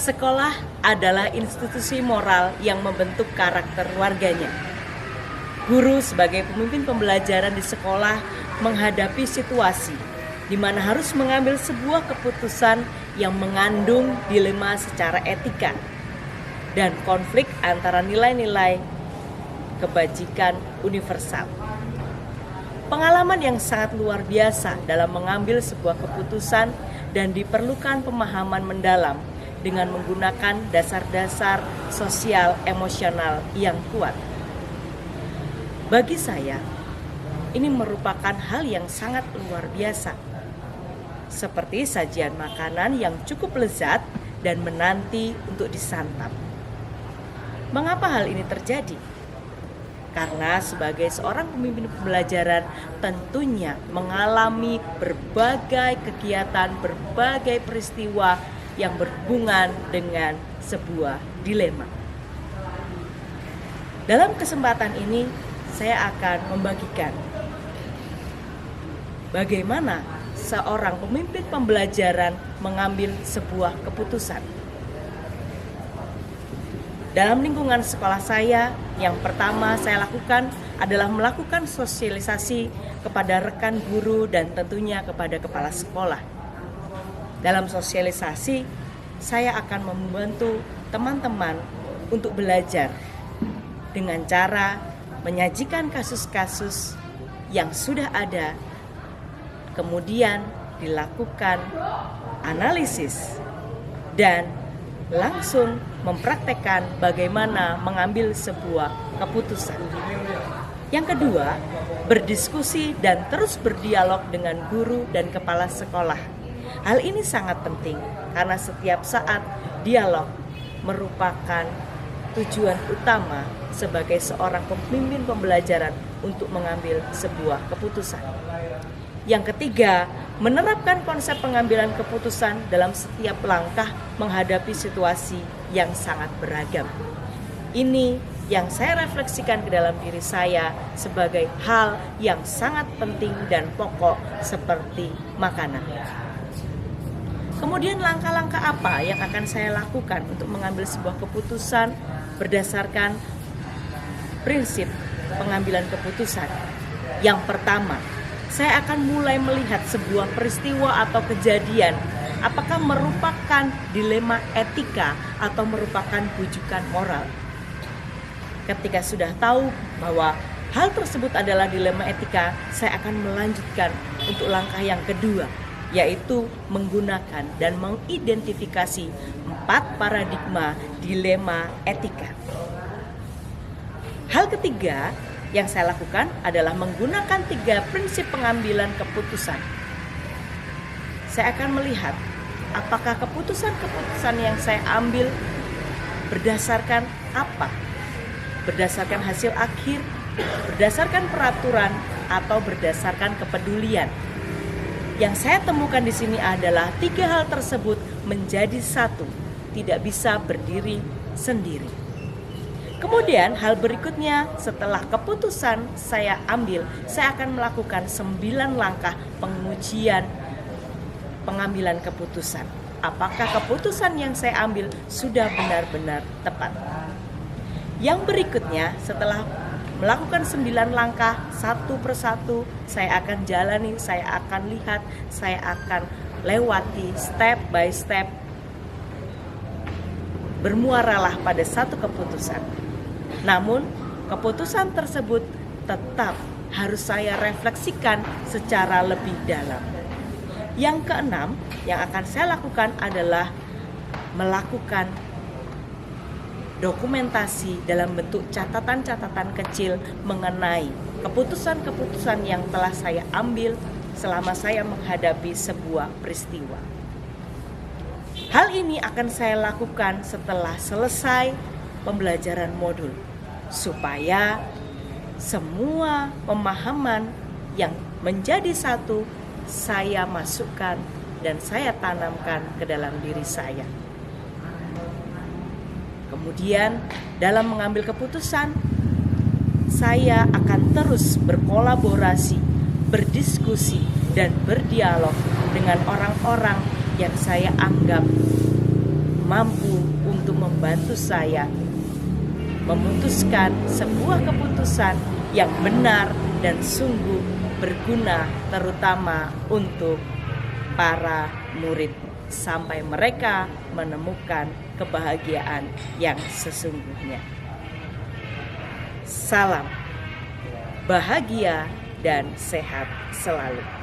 Sekolah adalah institusi moral yang membentuk karakter warganya. Guru sebagai pemimpin pembelajaran di sekolah menghadapi situasi di mana harus mengambil sebuah keputusan yang mengandung dilema secara etika dan konflik antara nilai-nilai kebajikan universal. Pengalaman yang sangat luar biasa dalam mengambil sebuah keputusan dan diperlukan pemahaman mendalam dengan menggunakan dasar-dasar sosial emosional yang kuat. Bagi saya, ini merupakan hal yang sangat luar biasa. Seperti sajian makanan yang cukup lezat dan menanti untuk disantap. Mengapa hal ini terjadi? Karena sebagai seorang pemimpin pembelajaran tentunya mengalami berbagai kegiatan, berbagai peristiwa yang berhubungan dengan sebuah dilema. Dalam kesempatan ini saya akan membagikan bagaimana seorang pemimpin pembelajaran mengambil sebuah keputusan. Dalam lingkungan sekolah saya, yang pertama saya lakukan adalah melakukan sosialisasi kepada rekan guru dan tentunya kepada kepala sekolah. Dalam sosialisasi, saya akan membantu teman-teman untuk belajar dengan cara menyajikan kasus-kasus yang sudah ada, kemudian dilakukan analisis dan langsung mempraktekkan bagaimana mengambil sebuah keputusan. Yang kedua, berdiskusi dan terus berdialog dengan guru dan kepala sekolah. Hal ini sangat penting karena setiap saat dialog merupakan tujuan utama sebagai seorang pemimpin pembelajaran untuk mengambil sebuah keputusan. Yang ketiga, menerapkan konsep pengambilan keputusan dalam setiap langkah menghadapi situasi yang sangat beragam. Ini yang saya refleksikan ke dalam diri saya sebagai hal yang sangat penting dan pokok seperti makanan. Kemudian langkah-langkah apa yang akan saya lakukan untuk mengambil sebuah keputusan berdasarkan prinsip pengambilan keputusan? Yang pertama, saya akan mulai melihat sebuah peristiwa atau kejadian apakah merupakan dilema etika atau merupakan bujukan moral. Ketika sudah tahu bahwa hal tersebut adalah dilema etika, saya akan melanjutkan untuk langkah yang kedua, yaitu menggunakan dan mengidentifikasi 4 paradigma dilema etika. Hal ketiga yang saya lakukan adalah menggunakan 3 prinsip pengambilan keputusan. Saya akan melihat apakah keputusan-keputusan yang saya ambil berdasarkan apa? Berdasarkan hasil akhir, berdasarkan peraturan, atau berdasarkan kepedulian. Yang saya temukan di sini adalah 3 hal tersebut menjadi satu, tidak bisa berdiri sendiri. Kemudian hal berikutnya, setelah keputusan saya ambil, saya akan melakukan 9 langkah pengujian pengambilan keputusan. Apakah keputusan yang saya ambil sudah benar-benar tepat? Yang berikutnya, setelah melakukan 9 langkah satu persatu, saya akan jalani, saya akan lihat, saya akan lewati step by step, bermuaralah pada satu keputusan. Namun, keputusan tersebut tetap harus saya refleksikan secara lebih dalam. Yang keenam, yang akan saya lakukan adalah melakukan dokumentasi dalam bentuk catatan-catatan kecil mengenai keputusan-keputusan yang telah saya ambil selama saya menghadapi sebuah peristiwa. Hal ini akan saya lakukan setelah selesai pembelajaran modul, supaya semua pemahaman yang menjadi satu saya masukkan dan saya tanamkan ke dalam diri saya. Kemudian dalam mengambil keputusan, saya akan terus berkolaborasi, berdiskusi, dan berdialog dengan orang-orang yang saya anggap mampu untuk membantu saya memutuskan sebuah keputusan yang benar dan sungguh berguna, terutama untuk para murid, sampai mereka menemukan kebahagiaan yang sesungguhnya. Salam bahagia dan sehat selalu.